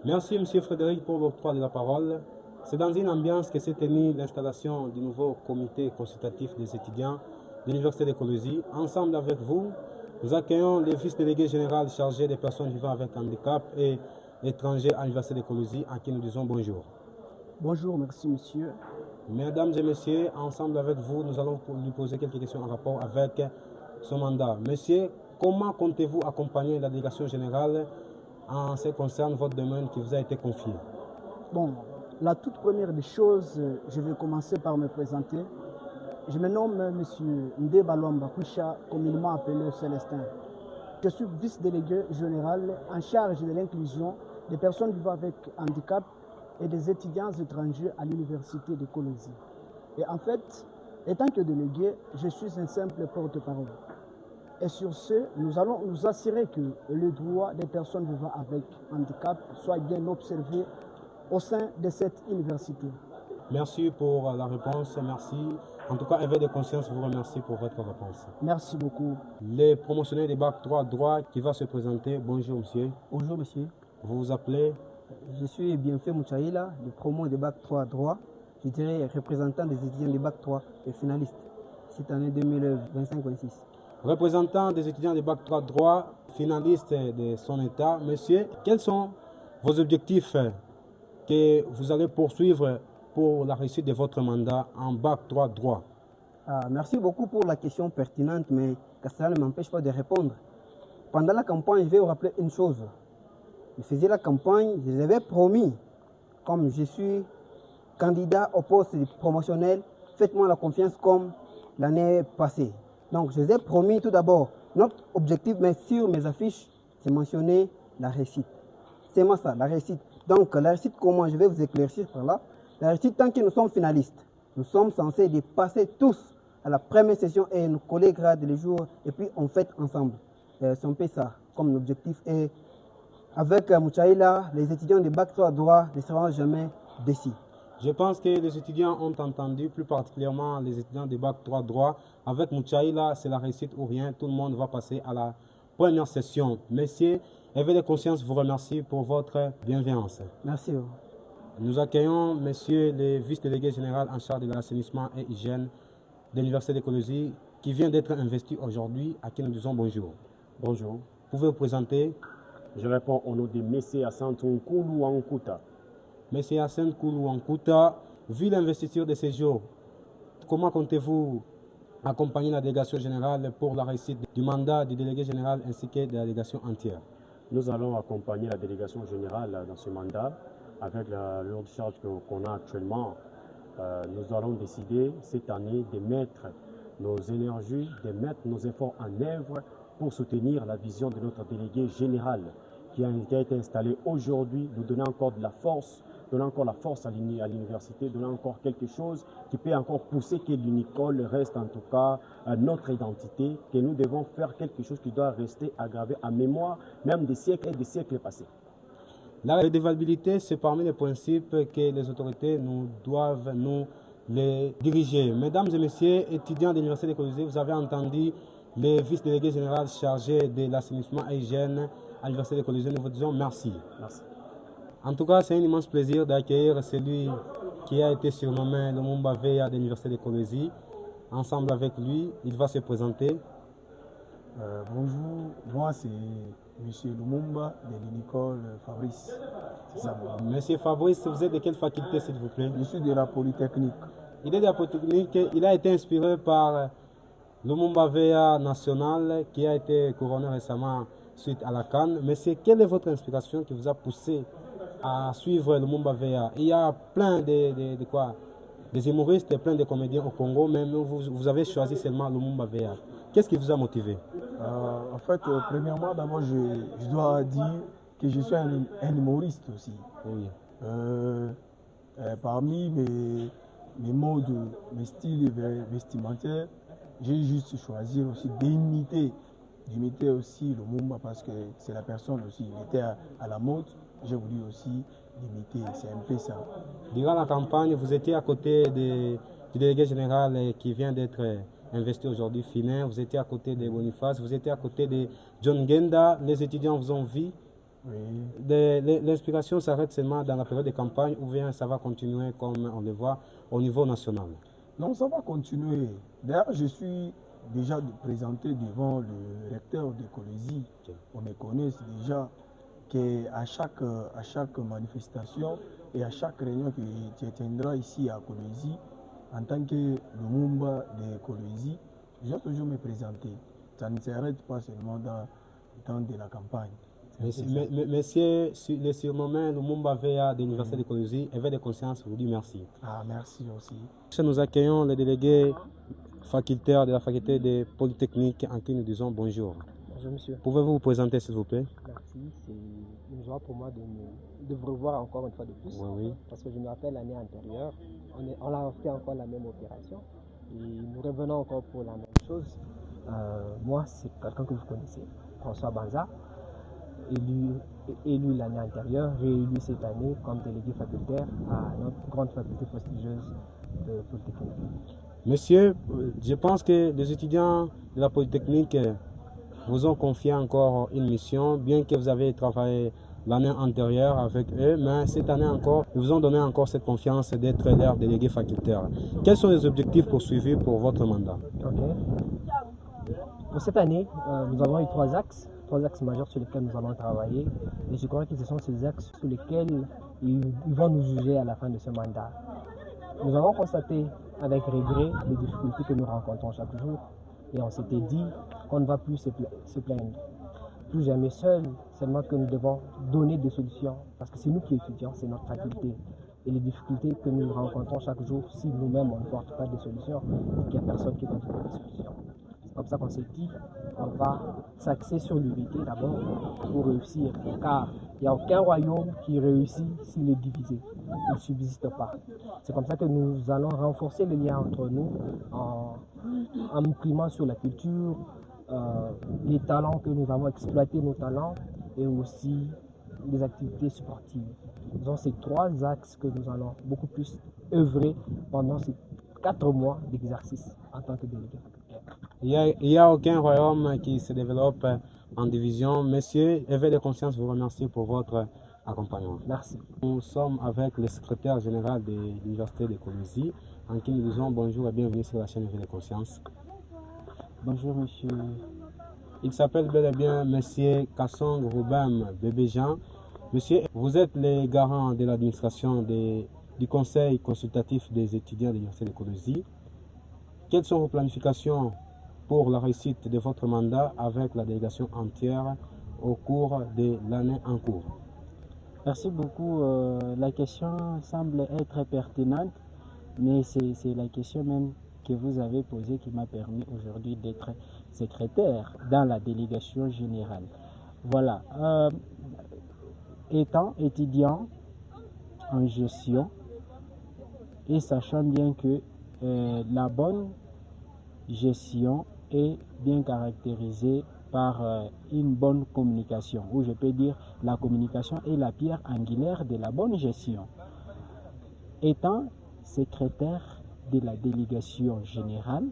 Merci, M. Frédéric, pour l'octroi de la parole. C'est dans une ambiance que s'est tenue l'installation du nouveau comité consultatif des étudiants de l'Université d'écologie. Ensemble avec vous, nous accueillons le vice-délégué général chargé des personnes vivant avec handicap et étrangers à l'Université d'écologie, à qui nous disons bonjour. Bonjour, merci monsieur. Mesdames et messieurs, ensemble avec vous, nous allons lui poser quelques questions en rapport avec son mandat. Monsieur, comment comptez-vous accompagner la délégation générale en ce qui concerne votre domaine qui vous a été confié? Bon, la toute première des choses, je vais commencer par me présenter. Je me nomme monsieur Ndeba Luamba Kwisha, communément appelé Célestin. Je suis vice-délégué général en charge de l'inclusion des personnes vivant avec handicap et des étudiants étrangers à l'Université d'écologie. Et en fait, étant que délégué, je suis un simple porte-parole. Et sur ce, nous allons nous assurer que les droits des personnes vivant avec handicap soient bien observés au sein de cette université. Merci pour la réponse, merci. En tout cas, Éveil de conscience vous remercie pour votre réponse. Merci beaucoup. Les promotionnaires du bac 3 droit qui va se présenter. Bonjour monsieur. Bonjour monsieur. Vous vous appelez? Je suis Bienfait Mouchaïla, le promo de bac 3 droit. Je dirais représentant des étudiants de bac 3 et finaliste cette année 2025-26. Représentant des étudiants de bac 3 droit, finaliste de son état. Monsieur, quels sont vos objectifs que vous allez poursuivre pour la réussite de votre mandat en bac 3 droit? Merci beaucoup pour la question pertinente, mais que cela ne m'empêche pas de répondre. Pendant la campagne, je vais vous rappeler une chose. Je faisais la campagne, je les avais promis, comme je suis candidat au poste de promotionnel, faites-moi la confiance comme l'année passée. Donc je les ai promis tout d'abord, notre objectif, mais sur mes affiches, c'est mentionner la réussite. C'est moi ça, la réussite. Donc la réussite, comment je vais vous éclaircir par là? La réussite, tant que nous sommes finalistes, nous sommes censés de passer tous à la première session et nous coller grade les jours et puis on fête ensemble. C'est un peu ça, comme l'objectif. Et avec Mouchaïla, les étudiants de bac 3 droit ne seront jamais déçus. Je pense que les étudiants ont entendu, plus particulièrement les étudiants de bac 3 droit. Avec Mouchaïla, c'est la réussite ou rien. Tout le monde va passer à la première session. Messieurs, Éveil de conscience vous remercie pour votre bienveillance. Merci. Nous accueillons monsieur le vice-délégué général en charge de l'assainissement et hygiène de l'Université d'écologie qui vient d'être investi aujourd'hui, à qui nous disons bonjour. Bonjour. Pouvez-vous présenter? Je réponds au nom de M. Assantou Koulou Ankouta. M. Hassan Koulou Ankouta, vu l'investiture de ces jours, comment comptez-vous accompagner la délégation générale pour la réussite du mandat du délégué général ainsi que de la délégation entière? Nous allons accompagner la délégation générale dans ce mandat avec la lourde charge qu'on a actuellement. Nous allons décider cette année de mettre nos énergies, de mettre nos efforts en œuvre pour soutenir la vision de notre délégué général qui a été installé aujourd'hui, nous donner encore de la force, donner encore la force à l'université, donner encore quelque chose qui peut encore pousser que l'UNICOL reste en tout cas notre identité, que nous devons faire quelque chose qui doit rester aggravé en mémoire, même des siècles et des siècles passés. La redevabilité, c'est parmi les principes que les autorités nous doivent nous les diriger. Mesdames et messieurs, étudiants de l'Université d'écologie, vous avez entendu le vice-délégué général chargé de l'assainissement et hygiène à l'Université d'écologie. Nous vous disons merci. Merci. En tout cas, c'est un immense plaisir d'accueillir celui qui a été surnommé le Lumumba Veya de l'Université d'écologie. Ensemble avec lui, il va se présenter. Bonjour, moi c'est M. Lumumba de l'UNICOL Fabrice. C'est ça. Monsieur Fabrice, vous êtes de quelle faculté s'il vous plaît? Je suis de la Polytechnique. Il est de la Polytechnique, il a été inspiré par Lumumba Veya national qui a été couronné récemment suite à la Cannes. Mais quelle est votre inspiration qui vous a poussé à suivre Lumumba Veya? Il y a plein des humoristes, plein de comédiens au Congo, mais vous avez choisi seulement Lumumba Veya. Qu'est-ce qui vous a motivé? En fait, premièrement, d'abord, je dois dire que je suis un humoriste aussi. Oui. Parmi mes modes, mes styles vestimentaires, j'ai juste choisi aussi d'imiter aussi Lumumba parce que c'est la personne aussi, il était à la mode. J'ai voulu aussi l'imiter, c'est un peu ça. Durant la campagne, vous étiez à côté du délégué général qui vient d'être investi aujourd'hui, Finin. Vous étiez à côté de Boniface, vous étiez à côté de John Genda. Les étudiants vous ont vu Oui. L'inspiration s'arrête seulement dans la période de campagne ou bien ça va continuer comme on le voit au niveau national? Non, ça va continuer. D'ailleurs, je suis déjà présenté devant le recteur de Colosie. On me connaît déjà qu'à chaque manifestation et à chaque réunion que tu tiendras ici à Colosie, en tant que Lumumba de Colosie, je vais toujours me présenter. Ça ne s'arrête pas seulement dans le temps de la campagne. Monsieur, le surnommé Lumumba Veya de l'Université de Colosie, éveil de conscience, vous dit merci. Ah, merci aussi. Nous accueillons les délégués facultaires de la faculté de Polytechnique en qui nous disons bonjour. Bonjour monsieur. Pouvez-vous vous présenter s'il vous plaît? Merci, c'est une joie pour moi de vous revoir encore une fois de plus. Oui. Parce que je me rappelle l'année antérieure, on a fait encore la même opération et nous revenons encore pour la même chose. Moi, c'est quelqu'un que vous connaissez, François Banza, élu l'année antérieure, réélu cette année comme délégué facultaire à notre grande faculté prestigieuse de Polytechnique. Monsieur, je pense que les étudiants de la Polytechnique vous ont confié encore une mission, bien que vous avez travaillé l'année antérieure avec eux, mais cette année encore, ils vous ont donné encore cette confiance d'être leur délégué facultaire. Quels sont les objectifs poursuivis pour votre mandat? Pour cette année, nous avons eu trois axes majeurs sur lesquels nous allons travailler. Et je crois que ce sont ces axes sur lesquels ils vont nous juger à la fin de ce mandat. Nous avons constaté avec regret les difficultés que nous rencontrons chaque jour. Et on s'était dit qu'on ne va plus se plaindre. Plus jamais seul, seulement que nous devons donner des solutions. Parce que c'est nous qui étudions, c'est notre faculté. Et les difficultés que nous rencontrons chaque jour, si nous-mêmes on ne porte pas de solutions, il n'y a personne qui va trouver des solutions. C'est comme ça qu'on s'est dit, on va s'axer sur l'unité d'abord pour réussir. Car il n'y a aucun royaume qui réussit s'il est divisé. Il ne subsiste pas. C'est comme ça que nous allons renforcer le lien entre nous en imprimant sur la culture, les talents que nous avons exploité, nos talents, et aussi les activités sportives. Donc ces trois axes que nous allons beaucoup plus œuvrer pendant ces 4 mois d'exercice en tant que délégué facultaire. Il n'y a aucun royaume qui se développe en division. Monsieur, éveil de conscience vous remercie pour votre accompagnement. Merci. Nous sommes avec le secrétaire général de l'Université de Colosie, en qui nous disons bonjour et bienvenue sur la chaîne Éveil de conscience. Bonjour monsieur. Il s'appelle bel et bien monsieur Kassong Roubem Bébé-Jean. Monsieur, vous êtes le garant de l'administration du conseil consultatif des étudiants de l'Université de Colosie. Quelles sont vos planifications pour la réussite de votre mandat avec la délégation entière au cours de l'année en cours? Merci beaucoup. La question semble être pertinente, mais c'est la question même que vous avez posée qui m'a permis aujourd'hui d'être secrétaire dans la délégation générale. Voilà. Étant étudiant en gestion et sachant bien que la bonne gestion est bien caractérisée par une bonne communication, ou je peux dire la communication est la pierre angulaire de la bonne gestion. Étant secrétaire de la délégation générale,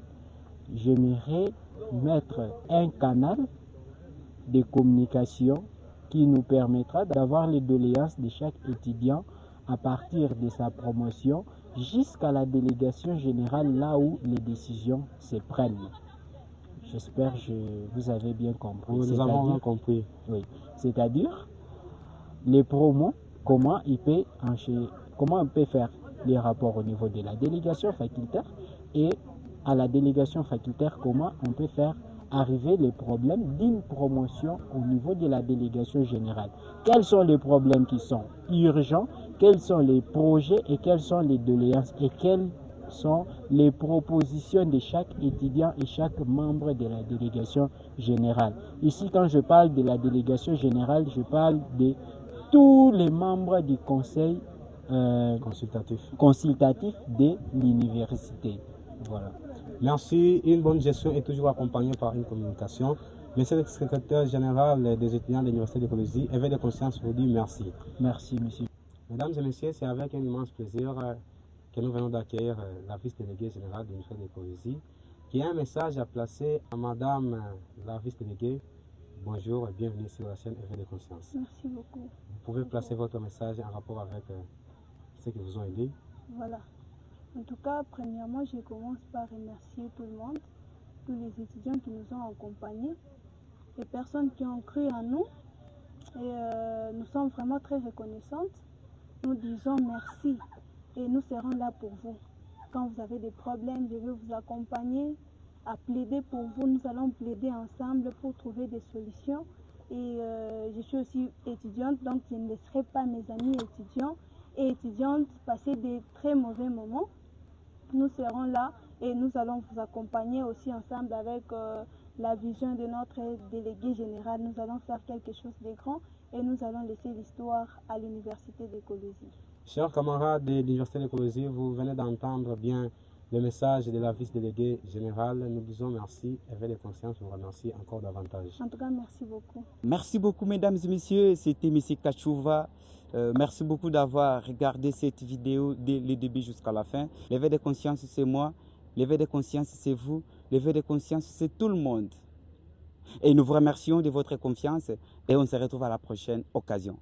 j'aimerais mettre un canal de communication qui nous permettra d'avoir les doléances de chaque étudiant à partir de sa promotion jusqu'à la délégation générale, là où les décisions se prennent. J'espère que vous avez bien compris. Nous avons bien compris. Oui. C'est-à-dire, les promos, comment on peut faire les rapports au niveau de la délégation facultaire, et à la délégation facultaire, comment on peut faire arriver les problèmes d'une promotion au niveau de la délégation générale. Quels sont les problèmes qui sont urgents, quels sont les projets et quelles sont les doléances et quelles sont les propositions de chaque étudiant et chaque membre de la délégation générale. Ici, quand je parle de la délégation générale, je parle de tous les membres du conseil consultatif de l'université. Voilà. Merci. Une bonne gestion est toujours accompagnée par une communication. Monsieur le secrétaire général des étudiants de l'Université de Colosie, éveil de conscience vous dit merci. Merci, monsieur. Mesdames et messieurs, c'est avec un immense plaisir que nous venons d'accueillir la vice-déléguée générale de l'Université de Colosie, qui a un message à placer à madame la vice-déléguée bonjour et bienvenue sur la chaîne Éveil de Conscience. Merci beaucoup. Vous pouvez placer votre message en rapport avec ceux qui vous ont aidé. Voilà. En tout cas, premièrement, je commence par remercier tout le monde, tous les étudiants qui nous ont accompagnés, les personnes qui ont cru en nous. Et nous sommes vraiment très reconnaissantes. Nous disons merci et nous serons là pour vous. Quand vous avez des problèmes, je vais vous accompagner à plaider pour vous. Nous allons plaider ensemble pour trouver des solutions. Et je suis aussi étudiante, donc je ne laisserai pas mes amis étudiants et étudiantes passer des très mauvais moments. Nous serons là et nous allons vous accompagner aussi ensemble avec la vision de notre délégué général. Nous allons faire quelque chose de grand et nous allons laisser l'histoire à l'université d'écologie. Chers camarades de l'université d'écologie, vous venez d'entendre bien le message de la vice-déléguée générale. Nous disons merci. Éveil de Conscience vous remercie encore davantage. En tout cas, merci beaucoup. Merci beaucoup, mesdames et messieurs. C'était M. Kachouva. Merci beaucoup d'avoir regardé cette vidéo dès le début jusqu'à la fin. L'éveil de conscience, c'est moi. L'éveil de conscience, c'est vous. L'éveil de conscience, c'est tout le monde. Et nous vous remercions de votre confiance et on se retrouve à la prochaine occasion.